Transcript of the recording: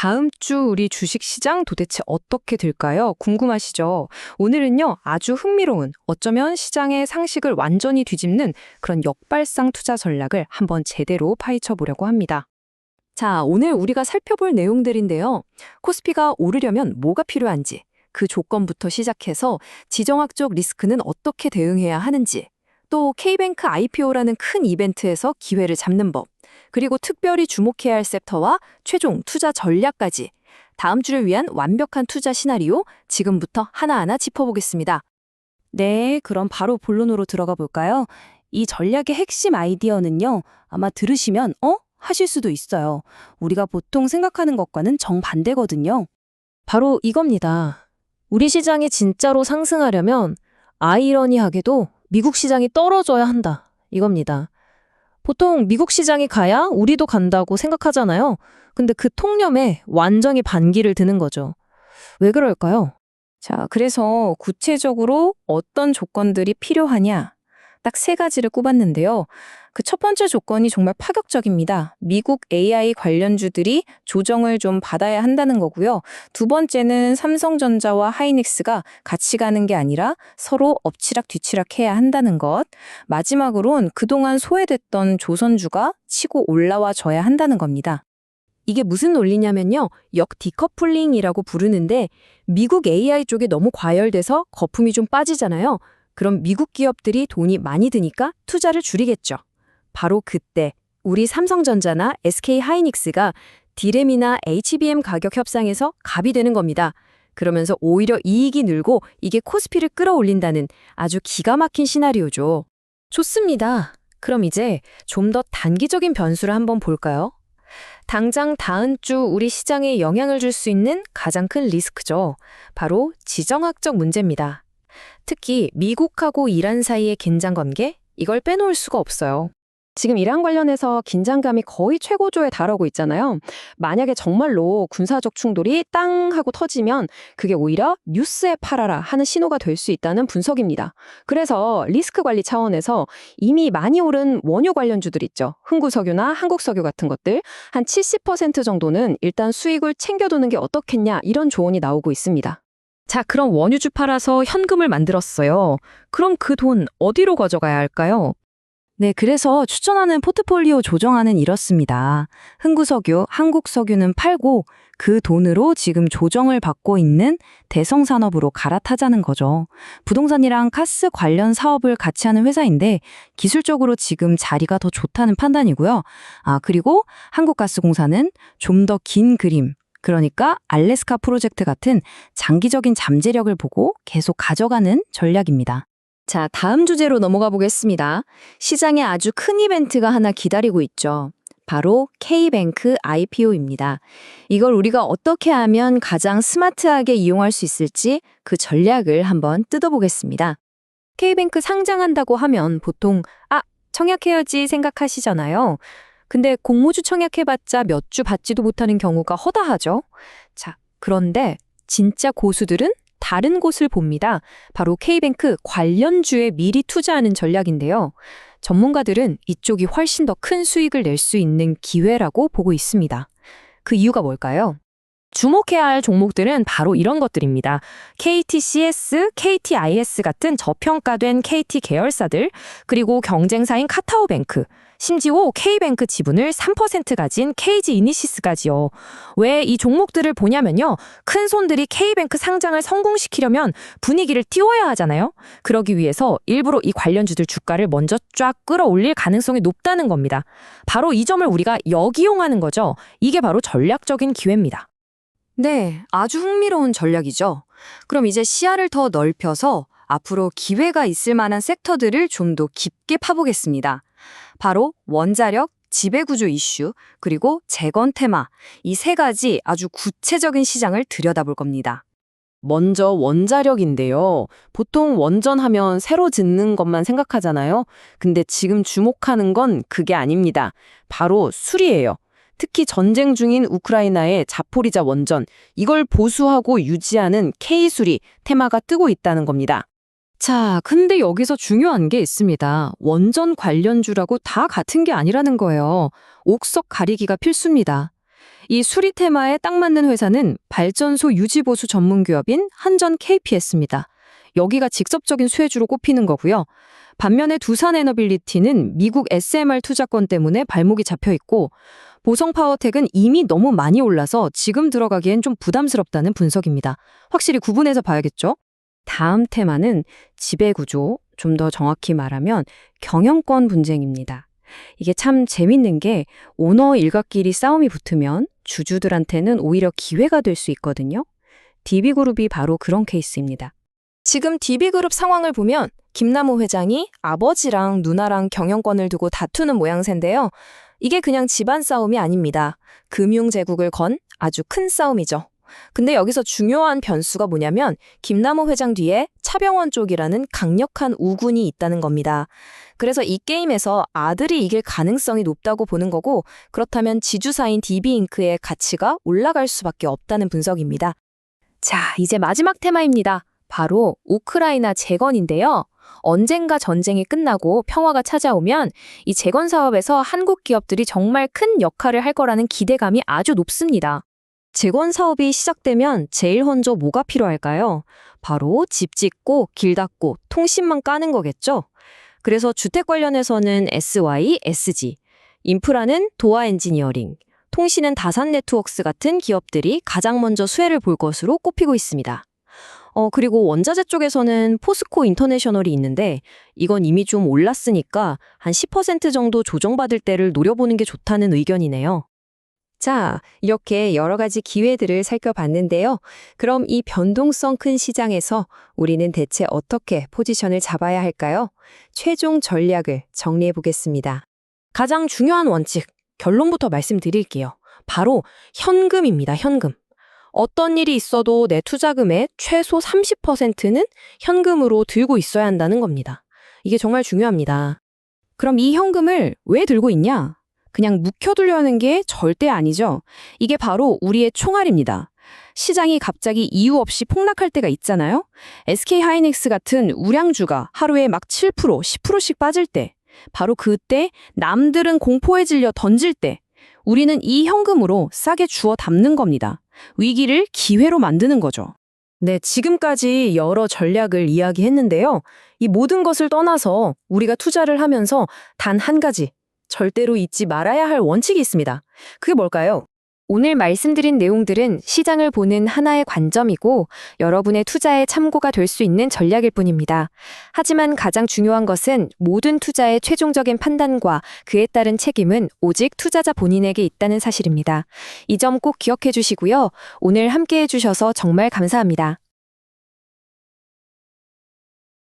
다음 주 우리 주식 시장 도대체 어떻게 될까요? 궁금하시죠? 오늘은요, 아주 흥미로운, 어쩌면 시장의 상식을 완전히 뒤집는 그런 역발상 투자 전략을 한번 제대로 파헤쳐 보려고 합니다. 자, 오늘 우리가 살펴볼 내용들인데요. 코스피가 오르려면 뭐가 필요한지, 그 조건부터 시작해서 지정학적 리스크는 어떻게 대응해야 하는지, 또 K뱅크 IPO라는 큰 이벤트에서 기회를 잡는 법, 그리고 특별히 주목해야 할 섹터와 최종 투자 전략까지 다음 주를 위한 완벽한 투자 시나리오 지금부터 하나하나 짚어보겠습니다. 네, 그럼 바로 본론으로 들어가 볼까요? 이 전략의 핵심 아이디어는요, 아마 들으시면 하실 수도 있어요. 우리가 보통 생각하는 것과는 정반대거든요. 바로 이겁니다. 우리 시장이 진짜로 상승하려면 아이러니하게도 미국 시장이 떨어져야 한다. 이겁니다. 보통 미국 시장이 가야 우리도 간다고 생각하잖아요. 근데 그 통념에 완전히 반기를 드는 거죠. 왜 그럴까요? 자, 그래서 구체적으로 어떤 조건들이 필요하냐? 딱 세 가지를 꼽았는데요. 그 첫 번째 조건이 정말 파격적입니다. 미국 AI 관련주들이 조정을 좀 받아야 한다는 거고요. 두 번째는 삼성전자와 하이닉스가 같이 가는 게 아니라 서로 엎치락 뒤치락 해야 한다는 것. 마지막으론 그동안 소외됐던 조선주가 치고 올라와 줘야 한다는 겁니다. 이게 무슨 논리냐면요. 역디커플링이라고 부르는데 미국 AI 쪽에 너무 과열돼서 거품이 좀 빠지잖아요. 그럼 미국 기업들이 돈이 많이 드니까 투자를 줄이겠죠. 바로 그때 우리 삼성전자나 SK하이닉스가 디램이나 HBM 가격 협상에서 갑이 되는 겁니다. 그러면서 오히려 이익이 늘고 이게 코스피를 끌어올린다는 아주 기가 막힌 시나리오죠. 좋습니다. 그럼 이제 좀 더 단기적인 변수를 한번 볼까요? 당장 다음 주 우리 시장에 영향을 줄 수 있는 가장 큰 리스크죠. 바로 지정학적 문제입니다. 특히 미국하고 이란 사이의 긴장 관계, 이걸 빼놓을 수가 없어요. 지금 이란 관련해서 긴장감이 거의 최고조에 달하고 있잖아요. 만약에 정말로 군사적 충돌이 땅 하고 터지면 그게 오히려 뉴스에 팔아라 하는 신호가 될 수 있다는 분석입니다. 그래서 리스크 관리 차원에서 이미 많이 오른 원유 관련주들 있죠. 흥구석유나 한국석유 같은 것들 한 70% 정도는 일단 수익을 챙겨두는 게 어떻겠냐 이런 조언이 나오고 있습니다. 자, 그럼 원유주 팔아서 현금을 만들었어요. 그럼 그 돈 어디로 가져가야 할까요? 네, 그래서 추천하는 포트폴리오 조정안은 이렇습니다. 흥구석유, 한국석유는 팔고 그 돈으로 지금 조정을 받고 있는 대성산업으로 갈아타자는 거죠. 부동산이랑 가스 관련 사업을 같이 하는 회사인데 기술적으로 지금 자리가 더 좋다는 판단이고요. 그리고 한국가스공사는 좀 더 긴 그림, 그러니까 알래스카 프로젝트 같은 장기적인 잠재력을 보고 계속 가져가는 전략입니다. 자, 다음 주제로 넘어가 보겠습니다. 시장에 아주 큰 이벤트가 하나 기다리고 있죠. 바로 K뱅크 IPO입니다. 이걸 우리가 어떻게 하면 가장 스마트하게 이용할 수 있을지 그 전략을 한번 뜯어보겠습니다. K뱅크 상장한다고 하면 보통 청약해야지 생각하시잖아요. 근데 공모주 청약해봤자 몇 주 받지도 못하는 경우가 허다하죠. 자, 그런데 진짜 고수들은 다른 곳을 봅니다. 바로 K뱅크 관련주에 미리 투자하는 전략인데요. 전문가들은 이쪽이 훨씬 더 큰 수익을 낼 수 있는 기회라고 보고 있습니다. 그 이유가 뭘까요? 주목해야 할 종목들은 바로 이런 것들입니다. KTCS, KTIS 같은 저평가된 KT 계열사들, 그리고 경쟁사인 카카오뱅크, 심지어 K뱅크 지분을 3% 가진 KG 이니시스까지요. 왜 이 종목들을 보냐면요. 큰 손들이 K뱅크 상장을 성공시키려면 분위기를 띄워야 하잖아요. 그러기 위해서 일부러 이 관련주들 주가를 먼저 쫙 끌어올릴 가능성이 높다는 겁니다. 바로 이 점을 우리가 역이용하는 거죠. 이게 바로 전략적인 기회입니다. 네, 아주 흥미로운 전략이죠. 그럼 이제 시야를 더 넓혀서 앞으로 기회가 있을 만한 섹터들을 좀 더 깊게 파보겠습니다. 바로 원자력, 지배구조 이슈, 그리고 재건 테마, 이 세 가지 아주 구체적인 시장을 들여다볼 겁니다. 먼저 원자력인데요. 보통 원전하면 새로 짓는 것만 생각하잖아요. 근데 지금 주목하는 건 그게 아닙니다. 바로 수리예요. 특히 전쟁 중인 우크라이나의 자포리자 원전, 이걸 보수하고 유지하는 K수리 테마가 뜨고 있다는 겁니다. 자, 근데 여기서 중요한 게 있습니다. 원전 관련주라고 다 같은 게 아니라는 거예요. 옥석 가리기가 필수입니다. 이 수리 테마에 딱 맞는 회사는 발전소 유지보수 전문 기업인 한전 KPS입니다. 여기가 직접적인 수혜주로 꼽히는 거고요. 반면에 두산 에너빌리티는 미국 SMR 투자권 때문에 발목이 잡혀 있고, 보성 파워텍은 이미 너무 많이 올라서 지금 들어가기엔 좀 부담스럽다는 분석입니다. 확실히 구분해서 봐야겠죠? 다음 테마는 지배구조, 좀 더 정확히 말하면 경영권 분쟁입니다. 이게 참 재밌는 게 오너 일가끼리 싸움이 붙으면 주주들한테는 오히려 기회가 될 수 있거든요. DB그룹이 바로 그런 케이스입니다. 지금 DB그룹 상황을 보면 김남우 회장이 아버지랑 누나랑 경영권을 두고 다투는 모양새인데요. 이게 그냥 집안 싸움이 아닙니다. 금융제국을 건 아주 큰 싸움이죠. 근데 여기서 중요한 변수가 뭐냐면 김남우 회장 뒤에 차병원 쪽이라는 강력한 우군이 있다는 겁니다. 그래서 이 게임에서 아들이 이길 가능성이 높다고 보는 거고, 그렇다면 지주사인 DB잉크의 가치가 올라갈 수밖에 없다는 분석입니다. 자, 이제 마지막 테마입니다. 바로 우크라이나 재건인데요. 언젠가 전쟁이 끝나고 평화가 찾아오면 이 재건 사업에서 한국 기업들이 정말 큰 역할을 할 거라는 기대감이 아주 높습니다. 재건 사업이 시작되면 제일 먼저 뭐가 필요할까요? 바로 집 짓고 길 닦고 통신망 까는 거겠죠? 그래서 주택 관련해서는 SY, SG, 인프라는 도화 엔지니어링, 통신은 다산 네트워크스 같은 기업들이 가장 먼저 수혜를 볼 것으로 꼽히고 있습니다. 그리고 원자재 쪽에서는 포스코 인터내셔널이 있는데 이건 이미 좀 올랐으니까 한 10% 정도 조정받을 때를 노려보는 게 좋다는 의견이네요. 자, 이렇게 여러 가지 기회들을 살펴봤는데요. 그럼 이 변동성 큰 시장에서 우리는 대체 어떻게 포지션을 잡아야 할까요? 최종 전략을 정리해 보겠습니다. 가장 중요한 원칙, 결론부터 말씀드릴게요. 바로 현금입니다, 현금. 어떤 일이 있어도 내 투자금의 최소 30%는 현금으로 들고 있어야 한다는 겁니다. 이게 정말 중요합니다. 그럼 이 현금을 왜 들고 있냐? 그냥 묵혀두려는 게 절대 아니죠. 이게 바로 우리의 총알입니다. 시장이 갑자기 이유 없이 폭락할 때가 있잖아요. SK하이닉스 같은 우량주가 하루에 막 7%, 10%씩 빠질 때, 바로 그때 남들은 공포에 질려 던질 때 우리는 이 현금으로 싸게 주워 담는 겁니다. 위기를 기회로 만드는 거죠. 네, 지금까지 여러 전략을 이야기했는데요. 이 모든 것을 떠나서 우리가 투자를 하면서 단 한 가지, 절대로 잊지 말아야 할 원칙이 있습니다. 그게 뭘까요? 오늘 말씀드린 내용들은 시장을 보는 하나의 관점이고 여러분의 투자에 참고가 될 수 있는 전략일 뿐입니다. 하지만 가장 중요한 것은 모든 투자의 최종적인 판단과 그에 따른 책임은 오직 투자자 본인에게 있다는 사실입니다. 이 점 꼭 기억해 주시고요. 오늘 함께해 주셔서 정말 감사합니다.